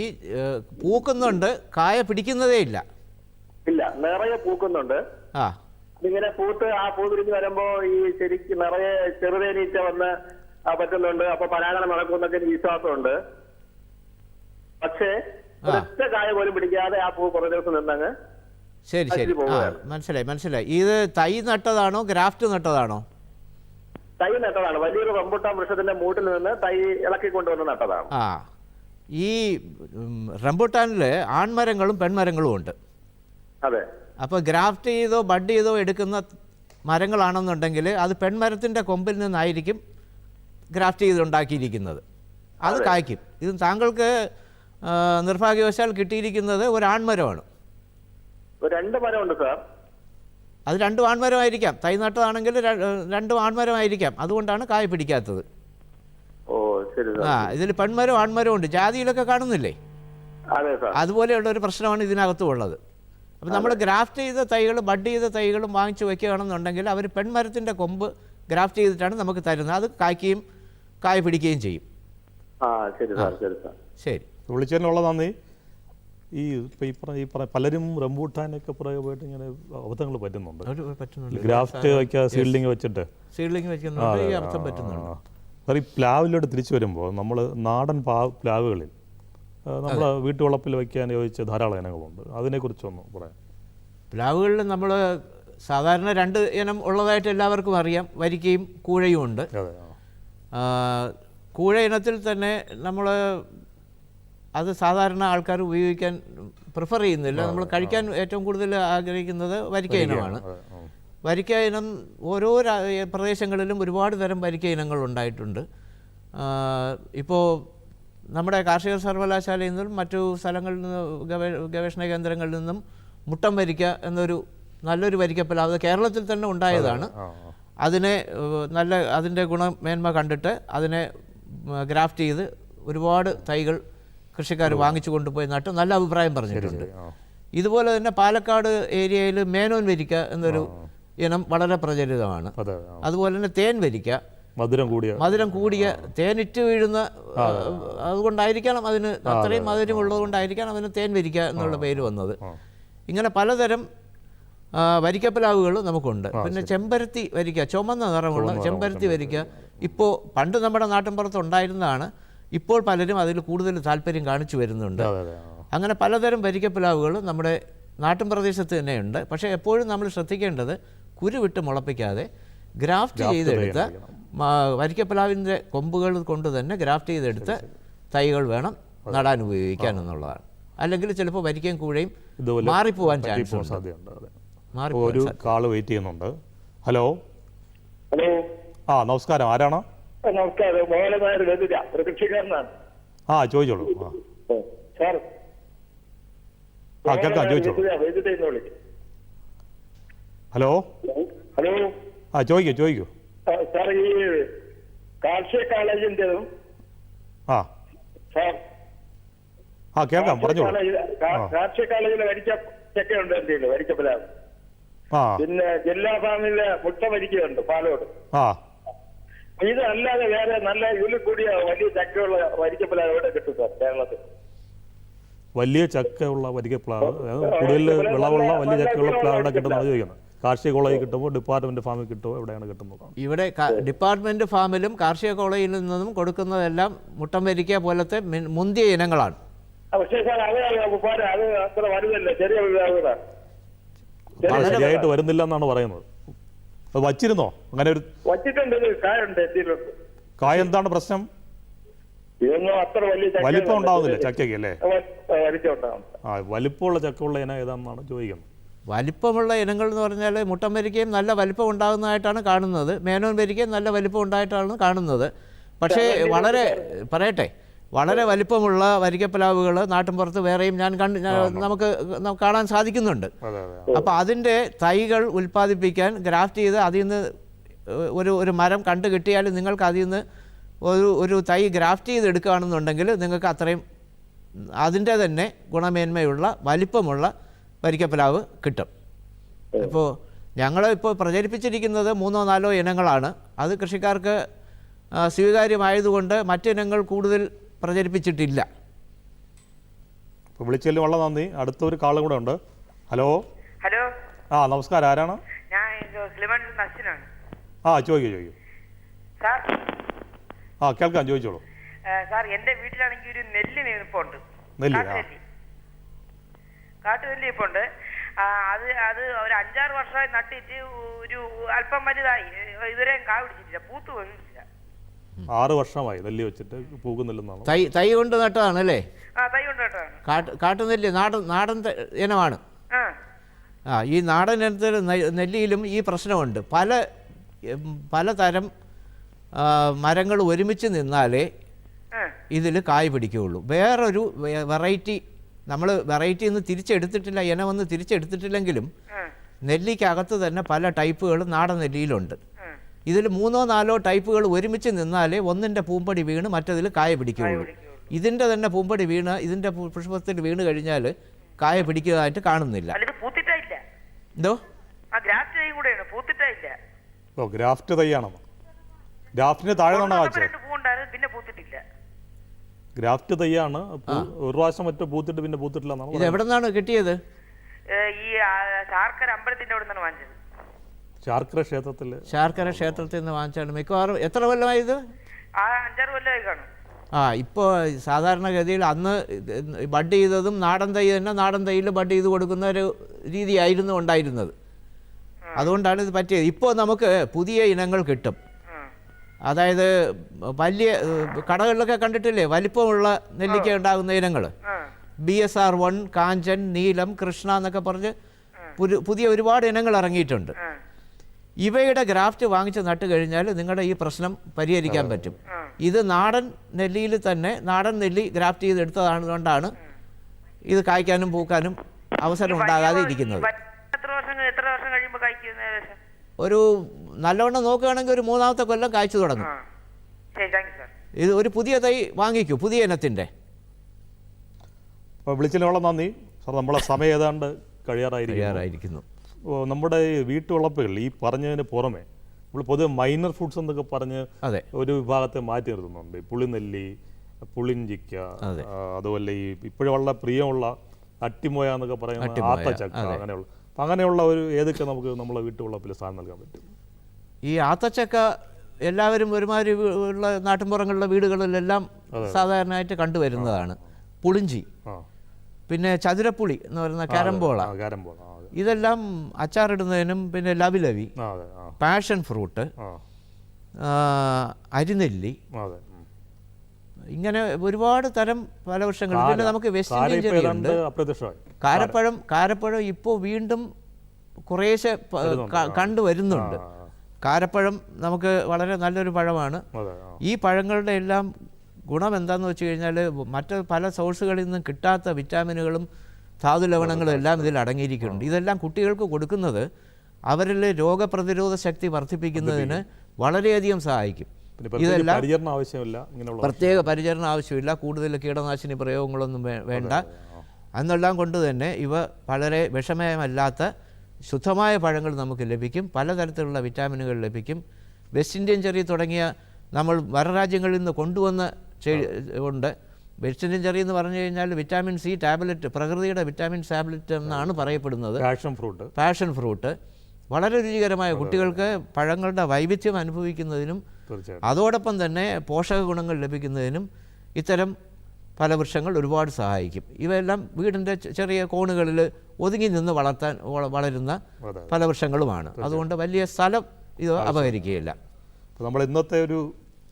പൂക്കുന്നുണ്ട്, കായ പിടിക്കുന്നതേ ഇല്ല. നിറയെ പൂക്കുന്നുണ്ട്. ഇങ്ങനെ പൂത്ത് പൂ പിരിഞ്ഞ് വരുമ്പോ ഈ ശരിക്കും നിറയെ ചെറുതേനീച്ച വന്ന് പറ്റുന്നുണ്ട്. അപ്പൊ പരാഗണം നടക്കുന്നൊക്കെ വിശ്വാസമുണ്ട്. പക്ഷേ ഒരൊറ്റ കായ പോലും പിടിക്കാതെ ആ പൂ കുറേ ദിവസം നിന്നങ്ങ്. ശരി, മനസ്സിലായി. ഇത് തൈ നട്ടതാണോ ഗ്രാഫ്റ്റ് നട്ടതാണോ? തൈ നട്ടതാണ്. വലിയൊരു റംബൂട്ടാൻ വൃക്ഷത്തിന്റെ മൂട്ടിൽ നിന്ന് തൈ ഇളക്കി കൊണ്ടുവന്ന് നട്ടതാണ്. ഈ റംബൂട്ടാനിൽ ആൺമരങ്ങളും പെൺമരങ്ങളും ഉണ്ട്. അതെ. അപ്പോൾ ഗ്രാഫ്റ്റ് ചെയ്തോ ബഡ് ചെയ്തോ എടുക്കുന്ന മരങ്ങളാണെന്നുണ്ടെങ്കിൽ അത് പെൺമരത്തിൻ്റെ കൊമ്പിൽ നിന്നായിരിക്കും ഗ്രാഫ്റ്റ് ചെയ്തുണ്ടാക്കിയിരിക്കുന്നത്. അത് കായ്ക്കും. ഇത് താങ്കൾക്ക് നിർഭാഗ്യവശാൽ കിട്ടിയിരിക്കുന്നത് ഒരു ആൺമരമാണ്. 2 മരമുണ്ട് സാർ. അത് 2 ആൺമരമായിരിക്കാം. തൈ നട്ടതാണെങ്കിൽ 2 ആൺമരമായിരിക്കാം. അതുകൊണ്ടാണ് കായ പിടിക്കാത്തത്. ഇതിൽ പെൺമരവും ആൺമരവും ഉണ്ട്. ജാതിയിലൊക്കെ കാണുന്നില്ലേ? അതുപോലെയുള്ള ഒരു പ്രശ്നമാണ് ഇതിനകത്തും ഉള്ളത്. അപ്പോൾ നമ്മൾ ഗ്രാഫ്റ്റ് ചെയ്ത തൈകൾ ബഡ് ചെയ്ത തൈകളും വാങ്ങിച്ചു വയ്ക്കുകയാണെന്നുണ്ടെങ്കിൽ അവർ പെൺമരത്തിൻ്റെ കൊമ്പ് ഗ്രാഫ്റ്റ് ചെയ്തിട്ടാണ് നമുക്ക് തരുന്നത്. അത് കായ്ക്കുകയും കായ പിടിക്കുകയും ചെയ്യും. ശരി, വിളിച്ചതിനുള്ള നന്ദി. ഈ പലരും റംബൂട്ടാനൊക്കെ പുറകെയായിട്ട് ഇങ്ങനെ അബദ്ധങ്ങൾ പറ്റുന്നുണ്ട്. ഗ്രാഫ്റ്റ് വയ്ക്കുക, സീഡ്ലിംഗ് വെച്ചിട്ട് വെക്കുന്നുണ്ട്. ഈ അർത്ഥം പറ്റുന്നുണ്ട്. സാർ ഈ പ്ലാവിലോട്ട് തിരിച്ചു വരുമ്പോൾ നമ്മൾ നാടൻ പ്ലാവുകളിൽ നമ്മൾ വീട്ടുവളപ്പിൽ വയ്ക്കാൻ യോജിച്ച ധാരാളം ഇനങ്ങളുണ്ട്, അതിനെക്കുറിച്ചൊന്ന് പറയാം. പ്ലാവുകളിൽ നമ്മൾ സാധാരണ 2 ഇനം ഉള്ളതായിട്ട് എല്ലാവർക്കും അറിയാം, വരിക്കയും കൂഴയും ഉണ്ട്. കൂഴ ഇനത്തിൽ തന്നെ നമ്മൾ അത് സാധാരണ ആൾക്കാർ ഉപയോഗിക്കാൻ പ്രിഫർ ചെയ്യുന്നില്ല. നമ്മൾ കഴിക്കാൻ ഏറ്റവും കൂടുതൽ ആഗ്രഹിക്കുന്നത് വരിക്ക ഇനമാണ്. വരിക്ക ഇനം ഓരോ പ്രദേശങ്ങളിലും ഒരുപാട് തരം വരിക്ക ഇനങ്ങൾ ഉണ്ടായിട്ടുണ്ട്. ഇപ്പോൾ നമ്മുടെ കാർഷിക സർവകലാശാലയിൽ നിന്നും മറ്റു സ്ഥലങ്ങളിൽ നിന്ന് ഗവേഷണ കേന്ദ്രങ്ങളിൽ നിന്നും മുട്ടം വരിക്ക എന്നൊരു നല്ലൊരു വരിക്കപ്പലാവ് കേരളത്തിൽ തന്നെ ഉണ്ടായതാണ്. അതിനെ അതിൻ്റെ ഗുണമേന്മ കണ്ടിട്ട് അതിനെ ഗ്രാഫ്റ്റ് ചെയ്ത് ഒരുപാട് തൈകൾ കൃഷിക്കാർ വാങ്ങിച്ചു കൊണ്ടുപോയി നട്ട് നല്ല അഭിപ്രായം പറഞ്ഞിട്ടുണ്ട്. ഇതുപോലെ തന്നെ പാലക്കാട് ഏരിയയിൽ മേനോൻ വരിക്ക എന്നൊരു ഇനം വളരെ പ്രചരിതമാണ്. അതുപോലെ തന്നെ തേൻ വരിക്ക, മധുരം കൂടിയ തേനിറ്റ് വീഴുന്ന, അതുകൊണ്ടായിരിക്കണം അതിന് അത്രയും മധുരമുള്ളത് കൊണ്ടായിരിക്കണം അതിന് തേൻ വരിക്ക എന്നുള്ള പേര് വന്നത്. ഇങ്ങനെ പലതരം വരിക്കപ്പലാവുകൾ നമുക്കുണ്ട്. പിന്നെ ചെമ്പരത്തി വരിക്ക, ചുമന്ന നിറമുള്ള ചെമ്പരത്തി വരിക്ക ഇപ്പോൾ പണ്ട് നമ്മുടെ നാട്ടിൻപുറത്ത് ഉണ്ടായിരുന്നതാണ്. ഇപ്പോൾ പലരും അതിൽ കൂടുതൽ താല്പര്യം കാണിച്ചു വരുന്നുണ്ട്. അങ്ങനെ പലതരം വരിക്കപ്പലാവുകൾ നമ്മുടെ നാട്ടിൻ പ്രദേശത്ത് തന്നെയുണ്ട്. പക്ഷേ എപ്പോഴും നമ്മൾ ശ്രദ്ധിക്കേണ്ടത് കുരു വിട്ട് മുളപ്പിക്കാതെ ഗ്രാഫ്റ്റ് ചെയ്തെടുത്ത വരിക്കപ്പലാവിൻ്റെ കൊമ്പുകൾ കൊണ്ട് തന്നെ ഗ്രാഫ്റ്റ് ചെയ്തെടുത്ത് തൈകൾ വേണം നടാൻ ഉപയോഗിക്കാൻ എന്നുള്ളതാണ്. അല്ലെങ്കിൽ ചിലപ്പോൾ വരിക്കയും കൂഴയും മാറിപ്പോവാൻ ചാൻസ് ഉണ്ട്. ഒരു കാള് വെയിറ്റ് ചെയ്യുന്നുണ്ട്. ഹലോ. ഹലോ. നമസ്കാരം, ആരാണ്? നമസ്കാരം, മോഹനനായർ ഒരു കൃഷിക്കാരനാണ്. ചോദിച്ചോളൂ. സാർ കേൾക്കാം, ചോദിച്ചോളൂ. ഹലോ. ഹലോ. ചോദിക്കൂ. സാർ ഈ കാർഷിക കോളേജിൻ്റെതും സാർ കേൾക്കാം, പറഞ്ഞോളൂ. കാർഷിക കോളേജിലെ വരിക്കച്ചക്കയുണ്ട്, എന്തെങ്കിലും വരിക്കപ്പലാവ്. പിന്നെ ജില്ലാ ഫാമിലെ മുട്ട വരിക്കയുണ്ട് പാലോട്. ഇത് അല്ലാതെ വേറെ നല്ല ഇതിൽ കൂടിയ വലിയ ചക്കയുള്ള വരിക്കപ്പലാവ് എവിടെ കിട്ടും സാർ കേരളത്തിൽ? വലിയ ചക്കയുള്ള വരിക്കപ്ലാവ്, കൂടുതൽ വിളവുള്ള വലിയ ചക്കയുള്ള പ്ലാവ് എവിടെ കിട്ടുന്നത് ചോദിക്കുന്നത്. കാർഷിക കോളേജിൽ കിട്ടുമ്പോൾ ഡിപ്പാർട്ട്മെന്റ് ഫാമിൽ കിട്ടുമോ, എവിടെയാണ് കിട്ടുന്നത്? ഇവിടെ ഡിപ്പാർട്ട്മെന്റ് ഫാമിലും കാർഷിക കോളേജിൽ നിന്നും കൊടുക്കുന്നതെല്ലാം മുട്ടം വരിക്ക പോലത്തെ മുന്തിയ ഇനങ്ങളാണ്. പക്ഷേ സാർ അത് അത്ര വലുതല്ല, ചെറിയ വിളവുകളാണ്. ശരിയായിട്ട് വരുന്നില്ല എന്നാണ് പറയുന്നത്. അത് വച്ചിരുന്നോ? അങ്ങനെ ഒരു വച്ചിട്ടുണ്ട്, കായുണ്ട്, എത്തിയിട്ടുണ്ട്. കായ എന്താണ് പ്രശ്നം? ഇതൊന്നും അത്ര വലിയ വലിപ്പം ഉണ്ടാവുന്നില്ല ചക്കയ്ക്ക് അല്ലേ? വലിപ്പമുള്ള ചക്കയുള്ള ഇനം ഏതാണെന്നാണ് ചോദിക്കുന്നത്. വലിപ്പമുള്ള ഇനങ്ങൾ എന്ന് പറഞ്ഞാൽ മുട്ടം വരിക്കയും നല്ല വലിപ്പം ഉണ്ടാകുന്നതായിട്ടാണ് കാണുന്നത്, മേനോൻ വരിക്കയും നല്ല വലിപ്പം ഉണ്ടായിട്ടാണ് കാണുന്നത്. പക്ഷേ വളരെ വലിപ്പമുള്ള വരിക്കപ്പലാവുകൾ നാട്ടിൻപുറത്ത് വേറെയും നമുക്ക് കാണാൻ സാധിക്കുന്നുണ്ട്. അപ്പോൾ അതിൻ്റെ തൈകൾ ഉൽപ്പാദിപ്പിക്കാൻ ഗ്രാഫ്റ്റ് ചെയ്ത് അതിൽ നിന്ന് ഒരു മരം കണ്ടു കിട്ടിയാൽ നിങ്ങൾക്ക് അതിൽ നിന്ന് ഒരു തൈ ഗ്രാഫ്റ്റ് ചെയ്ത് എടുക്കുകയാണെന്നുണ്ടെങ്കിൽ നിങ്ങൾക്ക് അത്രയും അതിൻ്റെ തന്നെ ഗുണമേന്മയുള്ള വലിപ്പമുള്ള വരിക്കപ്പലാവ് കിട്ടും. ഇപ്പോൾ ഞങ്ങളിപ്പോൾ പ്രചരിപ്പിച്ചിരിക്കുന്നത് 3-4 ഇനങ്ങളാണ്. അത് കൃഷിക്കാർക്ക് സ്വീകാര്യമായതുകൊണ്ട് മറ്റിനങ്ങൾ കൂടുതൽ പ്രചരിപ്പിച്ചിട്ടില്ല. ഇപ്പോൾ വിളിച്ചതിൽ വളരെ നന്ദി. അടുത്തൊരു കാളും കൂടെ ഉണ്ട്. ഹലോ. ഹലോ. നമസ്കാരം, ആരാണ്? ഞാൻ നസ്റ്റിനാണ്. ചോദിക്കൂ. സാർ കേൾക്കാം, ചോദിച്ചോളൂ. സാർ എൻ്റെ വീട്ടിലാണെങ്കിൽ ഒരു നെല്ല് നിൽപ്പുണ്ട്, കാട്ടുനെല്ലി ഇപ്പുണ്ട്. അത് ഒരു 5-6 വർഷമായി നട്ടിട്ട് ഒരു അല്പം വലുതായി, ഇതുവരെ കാ പിടിച്ചിട്ടില്ല, പൂത്ത് വന്നിട്ടില്ല. 6 വർഷമായി നെല്ലി വെച്ചിട്ട് പൂക്കുന്നില്ലെന്നാണ്. തൈ കൊണ്ട് നട്ടതാണല്ലേ? തൈ കൊണ്ട് നട്ടതാണ്. കാട്ടുനെല്ലി നാടൻ ഇനമാണ്. ഈ നാടൻ ഇനത്തിൽ നെല്ലിയിലും ഈ പ്രശ്നമുണ്ട്. പലതരം മരങ്ങൾ ഒരുമിച്ച് നിന്നാലേ ഇതിൽ കായ് പിടിക്കുകയുള്ളൂ. വേറൊരു വെറൈറ്റി നമ്മൾ വെറൈറ്റി ഒന്ന് തിരിച്ചെടുത്തിട്ടില്ല, ഇനമൊന്ന് തിരിച്ചെടുത്തിട്ടില്ലെങ്കിലും നെല്ലിക്കകത്ത് തന്നെ പല ടൈപ്പുകൾ നാടൻ നെല്ലിയിലുണ്ട്. ഇതിൽ 3-4 ടൈപ്പുകൾ ഒരുമിച്ച് നിന്നാലേ ഒന്നിൻ്റെ പൂമ്പടി വീണ് മറ്റതിൽ കായ പിടിക്കുകയുള്ളൂ. ഇതിൻ്റെ തന്നെ പൂമ്പടി വീണ് ഇതിൻ്റെ പുഷ്പത്തിൽ വീണ് കഴിഞ്ഞാൽ കായ പിടിക്കുന്നതായിട്ട് കാണുന്നില്ല. എന്തോ ഗ്രാഫ്റ്റ് തൈയാണോ? ഗ്രാഫ്റ്റിന് താഴെ ഗ്രാഫ്റ്റ് തൈയാണ്. ഒരു പ്രാവശ്യം മറ്റോ പൂത്തിട്ട് പിന്നെ പൂത്തിട്ടില്ല. ഇത് എവിടെ നിന്നാണ് കിട്ടിയത്? ഈ ശാർക്കര അമ്പലത്തിന്റെ അവിടെ നിന്നാണ് വാങ്ങിച്ചത്. ശാർക്കര ക്ഷേത്രത്തിൽ നിന്ന് വാങ്ങിച്ചാണ്. മിക്കവാറും എത്ര കൊല്ലമായി ഇത്? ആ 5-6 കൊല്ലമായി കാണും. ഇപ്പോൾ സാധാരണഗതിയിൽ അന്ന് ബഡ് ചെയ്തതും നാടൻ തൈ തന്നെ നാടൻ തൈയിൽ ബഡ് ചെയ്ത് കൊടുക്കുന്ന ഒരു രീതിയായിരുന്നു ഉണ്ടായിരുന്നത്. അതുകൊണ്ടാണ് ഇത് പറ്റിയത്. ഇപ്പോൾ നമുക്ക് പുതിയ ഇനങ്ങൾ കിട്ടും. അതായത് വലിയ കടകളിലൊക്കെ കണ്ടിട്ടില്ലേ വലിപ്പമുള്ള നെല്ലിക്ക ഉണ്ടാകുന്ന ഇനങ്ങൾ, BSR 1, കാഞ്ചൻ, നീലം, കൃഷ്ണ എന്നൊക്കെ പറഞ്ഞ് പുതിയ ഒരുപാട് ഇനങ്ങൾ ഇറങ്ങിയിട്ടുണ്ട്. ഇവയുടെ ഗ്രാഫ്റ്റ് വാങ്ങിച്ച് നട്ട് കഴിഞ്ഞാൽ നിങ്ങളുടെ ഈ പ്രശ്നം പരിഹരിക്കാൻ പറ്റും. ഇത് നാടൻ നെല്ലിയിൽ തന്നെ നാടൻ നെല്ലി ഗ്രാഫ്റ്റ് ചെയ്തെടുത്തതുകൊണ്ടാണ് ഇത് കായ്ക്കാനും പൂക്കാനും അവസരം ഉണ്ടാകാതെ ഇരിക്കുന്നത്. എത്ര വർഷം കഴിയുമ്പോൾ കായ്ക്കും? ഒരു നല്ലവണ്ണം നോക്കുകയാണെങ്കിൽ ഒരു 3ാമത്തെ കൊല്ലം കായ്ച്ചു തുടങ്ങും. ഇത് ഒരു പുതിയ തൈ വാങ്ങിക്കൂ, പുതിയ ഇനത്തിൻ്റെ. അപ്പോൾ വിളിച്ചതിനുള്ള നന്ദി സാർ. നമ്മളെ സമയം ഏതാണ്ട് കഴിയാറായിരിക്കുന്നു. നമ്മുടെ ഈ വീട്ടുവളപ്പുകൾ ഈ പറഞ്ഞതിന് പുറമെ നമ്മൾ പൊതുവെ മൈനർ ഫ്രൂട്ട്സ് എന്നൊക്കെ പറഞ്ഞ് ഒരു വിഭാഗത്തെ മാറ്റി നിർത്തുന്നുണ്ട്. പുളിനെല്ലി, പുളിഞ്ചിക്ക, അതുപോലെ ഈ ഇപ്പോഴും വളരെ പ്രിയമുള്ള അട്ടിമോയ എന്നൊക്കെ പറയുന്ന ആത്തച്ചക്ക, അങ്ങനെയുള്ള ഒരു ഏതൊക്കെ നമുക്ക് നമ്മളെ വീട്ടുവളപ്പിൽ സ്ഥാനം നൽകാൻ പറ്റും? ഈ ആത്തച്ചക്ക എല്ലാവരും ഒരുമാതിരി ഉള്ള നാട്ടിൻപുറങ്ങളിലെ വീടുകളിലെല്ലാം സാധാരണയായിട്ട് കണ്ടുവരുന്നതാണ്. പുളിഞ്ചി, പിന്നെ ചതുരപ്പുളി എന്ന് പറയുന്ന കാരംബോള, ഇതെല്ലാം അച്ചാറിടുന്നതിനും, പിന്നെ ലവിലവി, പാഷൻ ഫ്രൂട്ട്, അരിനെല്ലി, ഇങ്ങനെ ഒരുപാട് തരം ഫലവൃക്ഷങ്ങൾ. പിന്നെ നമുക്ക് വെസ്റ്റ് ഇന്ത്യൻ ചെറിയുണ്ട്, കാരപ്പഴം ഇപ്പോൾ വീണ്ടും കുറേശ്ശെ കണ്ടുവരുന്നുണ്ട്. കാരപ്പഴം നമുക്ക് വളരെ നല്ലൊരു പഴമാണ്. ഈ പഴങ്ങളുടെ എല്ലാം ഗുണം എന്താണെന്ന് വെച്ച് കഴിഞ്ഞാൽ മറ്റ് പല സോഴ്സുകളിൽ നിന്നും കിട്ടാത്ത വിറ്റാമിനുകളും ധാതു ലവണങ്ങളും എല്ലാം ഇതിൽ അടങ്ങിയിരിക്കുന്നുണ്ട്. ഇതെല്ലാം കുട്ടികൾക്ക് കൊടുക്കുന്നത് അവരിൽ രോഗപ്രതിരോധ ശക്തി വർദ്ധിപ്പിക്കുന്നതിന് വളരെയധികം സഹായിക്കും. ഇതെല്ലാം പ്രത്യേക പരിചരണം ആവശ്യമില്ല, കൂടുതൽ കീടനാശിനി പ്രയോഗങ്ങളൊന്നും വേണ്ട. എന്നെല്ലാം കൊണ്ട് തന്നെ ഇവ വളരെ വിഷമയമല്ലാത്ത ശുദ്ധമായ പഴങ്ങൾ നമുക്ക് ലഭിക്കും. പലതരത്തിലുള്ള വിറ്റാമിനുകൾ ലഭിക്കും. വെസ്റ്റ് ഇന്ത്യൻ ചെറി തുടങ്ങിയ നമ്മൾ വരരാജ്യങ്ങളിൽ നിന്ന് കൊണ്ടുവന്ന ഉണ്ട്. വെസ്റ്റ് ഇന്ത്യൻ ചെറി എന്ന് പറഞ്ഞു കഴിഞ്ഞാൽ വിറ്റാമിൻ സി ടാബ്ലറ്റ്, പ്രകൃതിയുടെ വിറ്റാമിൻ ടാബ്ലറ്റ് എന്നാണ് പറയപ്പെടുന്നത്. പാഷൻ ഫ്രൂട്ട് വളരെ രുചികരമായ, കുട്ടികൾക്ക് പഴങ്ങളുടെ വൈവിധ്യം അനുഭവിക്കുന്നതിനും അതോടൊപ്പം തന്നെ പോഷക ഗുണങ്ങൾ ലഭിക്കുന്നതിനും ഇത്തരം ഫലവൃക്ഷങ്ങൾ ഒരുപാട് സഹായിക്കും. ഇവയെല്ലാം വീടിൻ്റെ ചെറിയ കോണുകളിൽ ഒതുങ്ങി നിന്ന് വളരുന്ന ഫലവൃക്ഷങ്ങളുമാണ്. അതുകൊണ്ട് വലിയ സ്ഥലം ഇത് അപഹരിക്കുകയില്ല. നമ്മൾ ഇന്നത്തെ ഒരു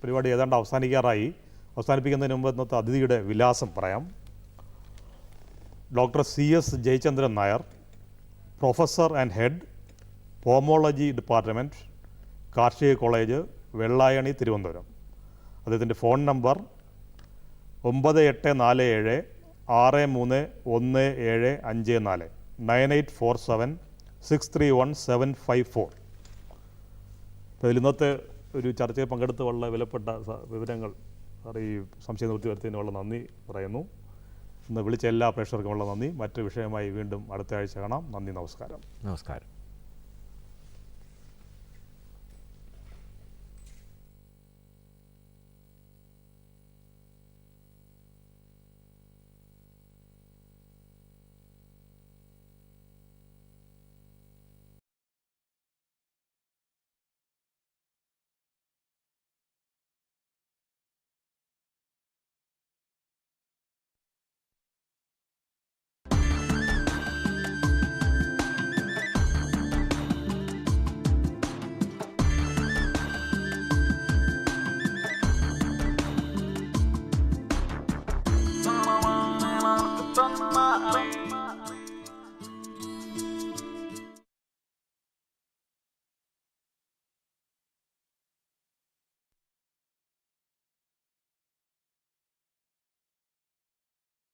പരിപാടി ഏതാണ്ട് അവസാനിക്കാറായി. അവസാനിപ്പിക്കുന്നതിന് മുമ്പ് ഇന്നത്തെ അതിഥിയുടെ വിലാസം പറയാം. Doctor CS Jayachandran Nair, professor and head, pomology department, കാർഷിക കോളേജ്, വെള്ളായണി, തിരുവനന്തപുരം. അദ്ദേഹത്തിൻ്റെ ഫോൺ നമ്പർ 9847 631754 9847 631754. അപ്പോൾ ഇതിൽ ഇന്നത്തെ ഒരു ചർച്ചയിൽ പങ്കെടുത്ത് വളരെ വിലപ്പെട്ട വിവരങ്ങൾ ഈ സംശയ നിവൃത്തി വരുത്തിയതിനുള്ള നന്ദി പറയുന്നു. ഇന്ന് വിളിച്ച എല്ലാ പ്രേക്ഷകർക്കുമുള്ള നന്ദി. മറ്റൊരു വിഷയമായി വീണ്ടും അടുത്ത ആഴ്ച കാണാം. നന്ദി, നമസ്കാരം. നമസ്കാരം.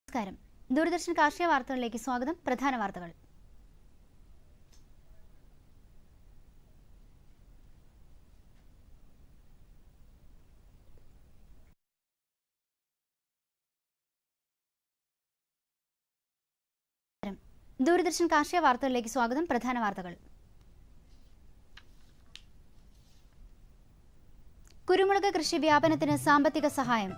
നമസ്കാരം. ദൂരദർശൻ കാർഷിക വാർത്തകളിലേക്ക് സ്വാഗതം. പ്രധാന വാർത്തകൾ. ദൂരദർശൻ കാർഷിക വാർത്തകളിലേക്ക് സ്വാഗതം. പ്രധാന വാർത്തകൾ. കുരുമുളക് കൃഷി വ്യാപനത്തിന് സാമ്പത്തിക സഹായം.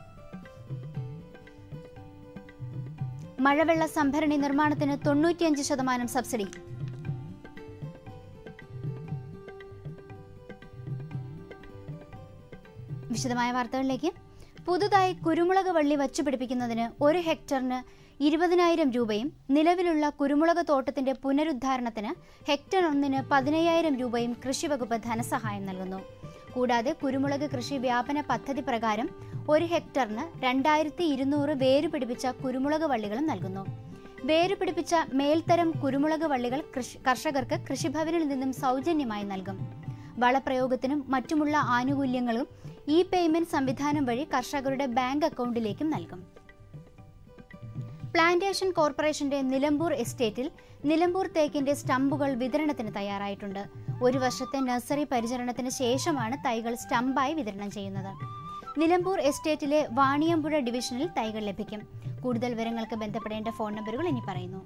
മഴവെള്ള സംഭരണി നിർമ്മാണത്തിന് 95% സബ്സിഡി. വിശദമായ വാർത്തകളിലേക്ക്. പുതുതായി കുരുമുളക് വള്ളി വച്ചുപിടിപ്പിക്കുന്നതിന് 1 ഹെക്ടറിന് 20,000 രൂപയും നിലവിലുള്ള കുരുമുളക് തോട്ടത്തിന്റെ പുനരുദ്ധാരണത്തിന് ഹെക്ടർ 1-ന് 15,000 രൂപയും കൃഷിവകുപ്പ് ധനസഹായം നൽകുന്നു. കൂടാതെ കുരുമുളക് കൃഷി വ്യാപന പദ്ധതി പ്രകാരം 1 ഹെക്ടറിന് 2,200 വേരുപിടിപ്പിച്ച കുരുമുളക് വള്ളികളും നൽകുന്നു. വേരുപിടിപ്പിച്ച മേൽത്തരം കുരുമുളക് വള്ളികൾ കർഷകർക്ക് കൃഷിഭവനിൽ നിന്നും സൗജന്യമായി നൽകും. വളപ്രയോഗത്തിനും മറ്റുമുള്ള ആനുകൂല്യങ്ങളും പേയ്മെന്റ് സംവിധാനം വഴി കർഷകരുടെ ബാങ്ക് അക്കൗണ്ടിലേക്കും നൽകും. പ്ലാന്റേഷൻ കോർപ്പറേഷന്റെ നിലമ്പൂർ എസ്റ്റേറ്റിൽ നിലമ്പൂർ തേക്കിന്റെ സ്റ്റമ്പുകൾ വിതരണത്തിന് തയ്യാറായിട്ടുണ്ട്. 1 വർഷത്തെ നഴ്സറി പരിചരണത്തിന് ശേഷമാണ് തൈകൾ സ്റ്റമ്പായി വിതരണം ചെയ്യുന്നത്. നിലമ്പൂർ എസ്റ്റേറ്റിലെ വാണിയമ്പുഴ ഡിവിഷനിൽ തൈകൾ ലഭിക്കും. കൂടുതൽ വിവരങ്ങൾക്ക് ബന്ധപ്പെടേണ്ട ഫോൺ നമ്പറുകൾ ഇനി പറയുന്നു.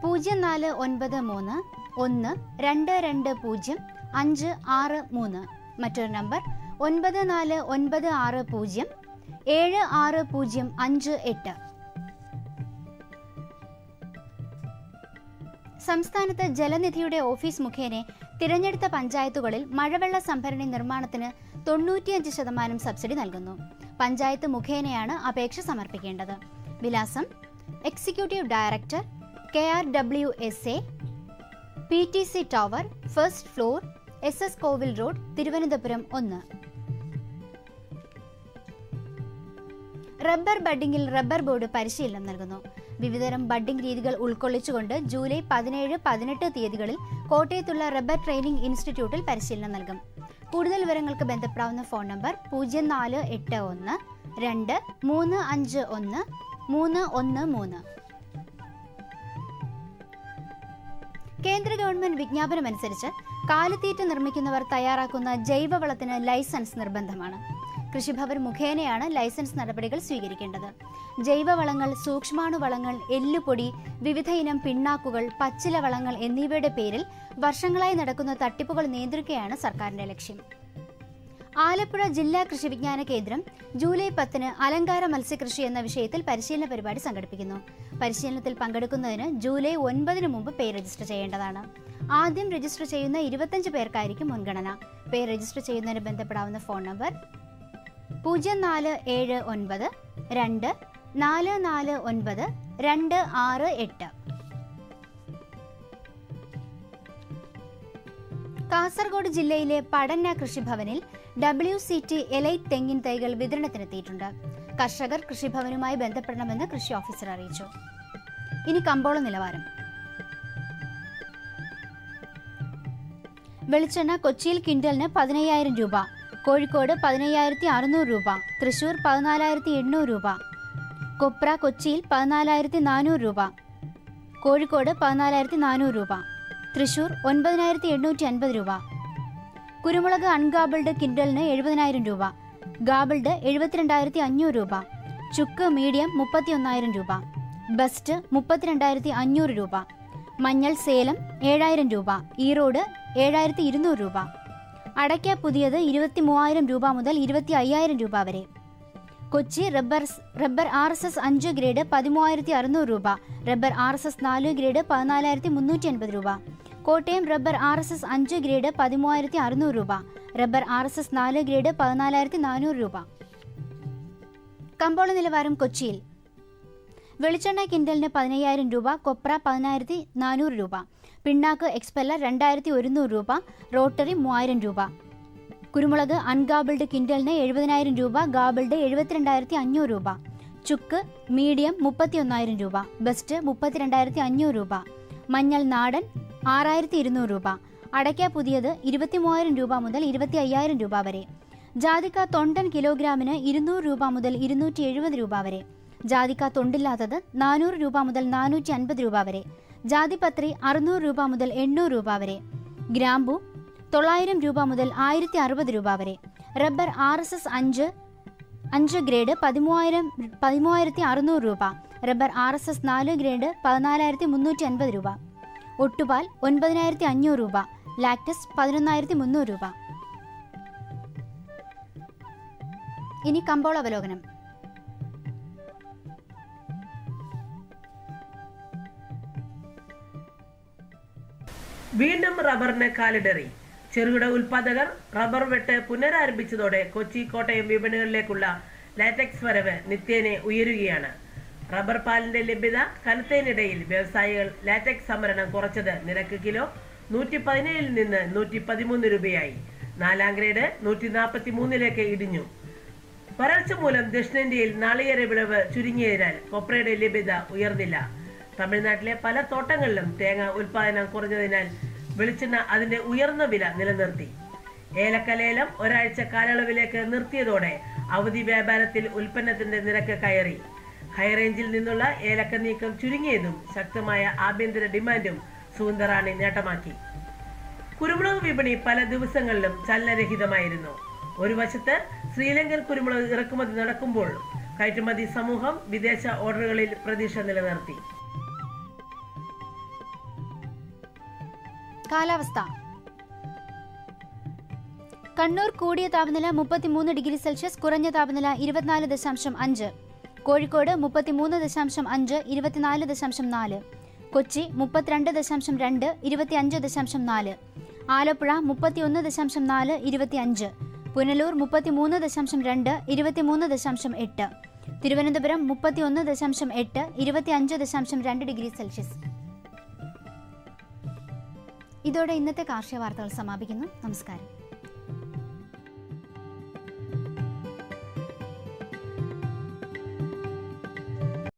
0493 1220563. മറ്റൊരു നമ്പർ 9496 0760558. സംസ്ഥാനത്ത് ജലനിധിയുടെ ഓഫീസ് മുഖേന തിരഞ്ഞെടുത്ത പഞ്ചായത്തുകളിൽ മഴവെള്ള സംഭരണി നിർമ്മാണത്തിന് 95% സബ്സിഡി നൽകുന്നു. പഞ്ചായത്ത് മുഖേനയാണ് അപേക്ഷ സമർപ്പിക്കേണ്ടത്. വിലാസം: executive director, KRWSA, PTC tower, first floor, SS കോവിൽ റോഡ്, തിരുവനന്തപുരം 1. റബ്ബർ ബഡ്ഡിംഗിൽ റബ്ബർ ബോർഡ് പരിശീലനം നൽകുന്നു. വിവിധതരം ബഡ്ഡിംഗ് രീതികൾ ഉൾക്കൊള്ളിച്ചുകൊണ്ട് ജൂലൈ 17, 18 തീയതികളിൽ കോട്ടയത്തുള്ള റബ്ബർ ട്രെയിനിംഗ് ഇൻസ്റ്റിറ്റ്യൂട്ടിൽ പരിശീലനം നൽകും. കൂടുതൽ വിവരങ്ങൾക്ക് ബന്ധപ്പെടാവുന്ന ഫോൺ നമ്പർ 0481 2351 313. കേന്ദ്ര ഗവൺമെന്റ് വിജ്ഞാപനമനുസരിച്ച് കാലിത്തീറ്റ നിർമ്മിക്കുന്നവർ തയ്യാറാക്കുന്ന ജൈവവളത്തിന് ലൈസൻസ് നിർബന്ധമാണ്. കൃഷിഭവൻ മുഖേനയാണ് ലൈസൻസ് നടപടികൾ സ്വീകരിക്കേണ്ടത്. ജൈവവളങ്ങൾ, സൂക്ഷ്മാണുവളങ്ങൾ, എല്ലുപൊടി, വിവിധ ഇനം പിണ്ണാക്കുകൾ, പച്ചില വളങ്ങൾ എന്നിവയുടെ പേരിൽ വർഷങ്ങളായി നടക്കുന്ന തട്ടിപ്പുകൾ നിയന്ത്രിക്കുകയാണ് സർക്കാരിന്റെ ലക്ഷ്യം. ആലപ്പുഴ ജില്ലാ കൃഷി വിജ്ഞാന കേന്ദ്രം ജൂലൈ 10-ന് അലങ്കാര മത്സ്യകൃഷി എന്ന വിഷയത്തിൽ പരിശീലന പരിപാടി സംഘടിപ്പിക്കുന്നു. പരിശീലനത്തിൽ പങ്കെടുക്കുന്നതിന് ജൂലൈ 9-ന് മുമ്പ് പേര് രജിസ്റ്റർ ചെയ്യേണ്ടതാണ്. ആദ്യം രജിസ്റ്റർ ചെയ്യുന്ന 25 പേർക്കായിരിക്കും മുൻഗണന. പേര് രജിസ്റ്റർ ചെയ്യുന്നതിന് ബന്ധപ്പെടാവുന്ന ഫോൺ നമ്പർ 0479 2 449 268. കാസർഗോഡ് ജില്ലയിലെ പടന്ന കൃഷിഭവനിൽ WCT എലൈറ്റ് തെങ്ങിൻ തൈകൾ വിതരണത്തിനെത്തിയിട്ടുണ്ട്. കർഷകർ കൃഷിഭവനുമായി ബന്ധപ്പെടണമെന്ന് കൃഷി ഓഫീസർ അറിയിച്ചു. ഇനി കമ്പോള നിലവാരം. വെളിച്ചെണ്ണ കൊച്ചിയിൽ ക്വിന്റലിന് 15,000 രൂപ, കോഴിക്കോട് 15,600 രൂപ, തൃശൂർ 14,800 രൂപ. കൊപ്ര കൊച്ചിയിൽ 14,400 രൂപ, കോഴിക്കോട് 14,400 രൂപ, തൃശൂർ 9,850 രൂപ. കുരുമുളക് അൺഗാബിൾഡ് ക്വിന്റലിന് 70,000 രൂപ, ഗാബിൾഡ് 72,500 രൂപ, ചുക്ക് മീഡിയം 31,000 രൂപ, ബെസ്റ്റ് 32,500 രൂപ. മഞ്ഞൾ സേലം 7,000 രൂപ, ഈറോഡ് 7,200 രൂപ. അടയ്ക്ക പുതിയത് 23,000 രൂപ മുതൽ 25,000 രൂപ വരെ. കൊച്ചി റബ്ബർ RSS 5 ഗ്രേഡ് 13,600 രൂപ, റബ്ബർ RSS 4 ഗ്രേഡ് 14,350 രൂപ. കോട്ടയം റബ്ബർ RSS 5 ഗ്രേഡ് 13,600 രൂപ, റബ്ബർ RSS 4 ഗ്രേഡ് 14,400 രൂപ. കമ്പോള നിലവാരം കൊച്ചിയിൽ. വെളിച്ചെണ്ണ ക്വിന്റലിന് 15,000 രൂപ, കൊപ്ര 10,400 രൂപ, പിണ്ണാക്ക് എക്സ്പെല്ലർ 2,100 രൂപ, റോട്ടറി 3,000 രൂപ. കുരുമുളക് അൺഗാബിൾഡ് ക്വിന്റലിന് 70,000 രൂപ, ഗാബിൾഡ് 72,500 രൂപ, ചുക്ക് മീഡിയം 31,000 രൂപ, ബെസ്റ്റ് 32,500 രൂപ. മഞ്ഞൾ നാടൻ 6,200 രൂപ. അടയ്ക്ക പുതിയത് 23,000 രൂപ മുതൽ 25,000 രൂപ വരെ. ജാതിക്ക തൊണ്ടൻ കിലോഗ്രാമിന് 200 രൂപ മുതൽ 270 രൂപ വരെ. ജാതിക്ക തൊണ്ടില്ലാത്തത് 400 രൂപ മുതൽ 450 രൂപ വരെ. ജാതിപത്രി 600 രൂപ മുതൽ 800 രൂപ വരെ. ഗ്രാമ്പു 900 രൂപ മുതൽ 1,060 രൂപ വരെ. റബ്ബർ RSS 5 ഗ്രേഡ് 13,600 രൂപ, റബ്ബർ RSS 4 ഗ്രേഡ് 14,350 രൂപ. ഒട്ടുപാൽ 9,500 രൂപ, ലാക്ടസ് 11,300 രൂപ. ഇനി കമ്പോള അവലോകനം. വീണ്ടും റബ്ബറിന് കാലിടറി. ചെറുകിട ഉൽപാദകർ റബ്ബർ വെട്ട് പുനരാരംഭിച്ചതോടെ കൊച്ചി, കോട്ടയം വിപണികളിലേക്കുള്ള ലാറ്റക്സ് വരവ് നിത്യേന ഉയരുകയാണ്. റബ്ബർ പാലിന്റെ ലഭ്യത കനത്തതിനിടയിൽ വ്യവസായികൾ ലാറ്റക്സ് സംഭരണം കുറച്ചത് നിരക്ക് കിലോ 117 നിന്ന് 113 രൂപയായി. 4ാം ഗ്രേഡ് 143 ഇടിഞ്ഞു. വരൾച്ച മൂലം ദക്ഷിണേന്ത്യയിൽ നാളികേര വിളവ് ചുരുങ്ങിയതിനാൽ കൊപ്രയുടെ ലഭ്യത ഉയർന്നില്ല. തമിഴ്നാട്ടിലെ പല തോട്ടങ്ങളിലും തേങ്ങ ഉൽപാദനം കുറഞ്ഞതിനാൽ വെളിച്ചെണ്ണ അതിന്റെ ഉയർന്ന വില നിലനിർത്തി. ഏലക്കലേലം ഒരാഴ്ച കാലയളവിലേക്ക് നിർത്തിയതോടെ അവധി വ്യാപാരത്തിൽ ഉൽപ്പന്നത്തിന്റെ നിരക്ക് കയറി. ഹൈറേഞ്ചിൽ നിന്നുള്ള ഏലക്ക നീക്കം ചുരുങ്ങിയതും ശക്തമായ ആഭ്യന്തര ഡിമാൻഡും സുഗന്ധറാണി നേട്ടമാക്കി. കുരുമുളക് വിപണി പല ദിവസങ്ങളിലും ചലനരഹിതമായിരുന്നു. ഒരു വശത്ത് ശ്രീലങ്കൻ കുരുമുളക് ഇറക്കുമതി നടക്കുമ്പോൾ കയറ്റുമതി സമൂഹം വിദേശ ഓർഡറുകളിൽ പ്രതീക്ഷ നിലനിർത്തി. കാലാവസ്ഥ. കണ്ണൂർ കൂടിയ താപനില 33 ഡിഗ്രി സെൽഷ്യസ്, കുറഞ്ഞ താപനില 24.5. കോഴിക്കോട് 33.5, 24.4. കൊച്ചി 32.2, 25.4. ആലപ്പുഴ 31.4, 25. പുനലൂർ 33.2, 23.8. Thiruvananthapuram 31.8, 25.2 degree Celsius. ഇതോടെ ഇന്നത്തെ കാർഷിക വാർത്തകൾ സമാപിക്കുന്നു. നമസ്കാരം.